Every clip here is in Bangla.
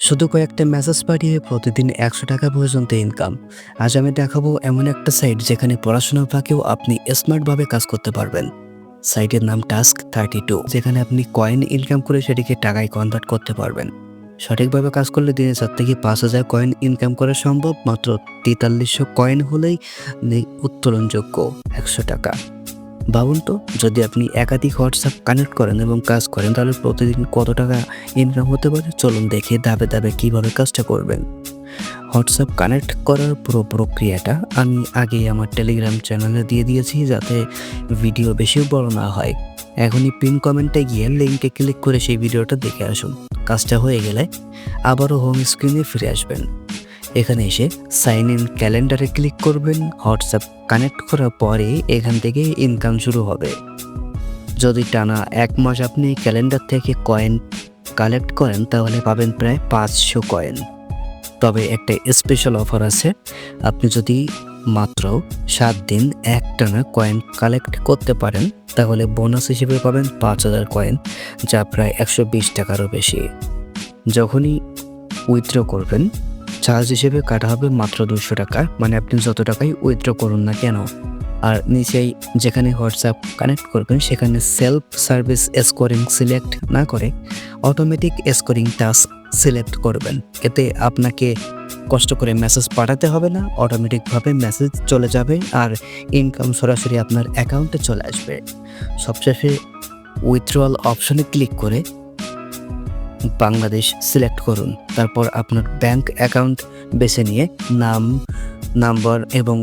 শুধু কয়েকটা মেসেজ পাঠিয়ে প্রতিদিন ১০০ টাকা পর্যন্ত ইনকাম। আজ আমি দেখাবো এমন একটা সাইট যেখানে পড়াশোনার ফাঁকেও আপনি স্মার্টভাবে কাজ করতে পারবেন। সাইটের নাম টাস্ক32, যেখানে আপনি কয়েন ইনকাম করে সেটিকে টাকায় কনভার্ট করতে পারবেন। সঠিকভাবে কাজ করলে দিনে ৪ থেকে ৫,০০০ কয়েন ইনকাম করা সম্ভব। মাত্র ৪৩০০ কয়েন হলেই উত্তোলনযোগ্য ১০০ টাকা। ভাবুন তো, যদি আপনি একাধিক হোয়াটসঅ্যাপ কানেক্ট করেন এবং কাজ করেন, তাহলে প্রতিদিন কত টাকা ইনকাম হতে পারে। চলুন দেখি ধাপে ধাপে কীভাবে কাজটা করবেন। হোয়াটসঅ্যাপ কানেক্ট করার পুরো প্রক্রিয়াটা আমি আগেই আমার টেলিগ্রাম চ্যানেলে দিয়ে দিয়েছি, যাতে ভিডিও বেশি বড় না হয়। এখনই পিন কমেন্টে গিয়ে লিঙ্কে ক্লিক করে সেই ভিডিওটা দেখে আসুন। কাজটা হয়ে গেলে আবারও হোম স্ক্রিনে ফিরে আসবেন। এখানে এসে সাইন ইন ক্যালেন্ডারে ক্লিক করবেন। হোয়াটসঅ্যাপ কানেক্ট করার পরে এখান থেকে ইনকাম শুরু হবে। যদি টানা ১ মাস আপনি ক্যালেন্ডার থেকে কয়েন কালেক্ট করেন, তাহলে পাবেন প্রায় ৫০০ কয়েন। তবে একটা স্পেশাল অফার আছে। আপনি যদি মাত্র ৭ দিন একটানা কয়েন কালেক্ট করতে পারেন, তাহলে বোনাস হিসেবে পাবেন ৫,০০০ কয়েন, যা প্রায় ১২০ টাকারও বেশি। যখনই উইথড্র করবেন, চার্জ হিসেবে কাটা হবে মাত্র ২০০ টাকা। মানে আপনি যত টাকাই উইথড্র করুন না কেন। আর নিচেই যেখানে হোয়াটসঅ্যাপ কানেক্ট করবেন, সেখানে সেলফ সার্ভিস স্কোরিং সিলেক্ট না করে অটোমেটিক স্কোরিং টাস্ক সিলেক্ট করবেন। এতে আপনাকে কষ্ট করে মেসেজ পাঠাতে হবে না, অটোমেটিকভাবে মেসেজ চলে যাবে আর ইনকাম সরাসরি আপনার অ্যাকাউন্টে চলে আসবে। সবশেষে উইথড্রয়াল অপশনে ক্লিক করে বাংলাদেশ সিলেক্ট করুন। তারপর আপনার ব্যাংক অ্যাকাউন্ট বেছে নিয়ে নাম, নাম্বার এবং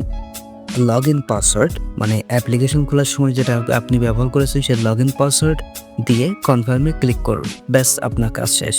লগ ইন পাসওয়ার্ড, মানে অ্যাপ্লিকেশন খোলার সময় যেটা আপনি ব্যবহার করেছেন সেই লগ ইন পাসওয়ার্ড দিয়ে কনফার্মে ক্লিক করুন। ব্যাস, আপনার কাজ শেষ।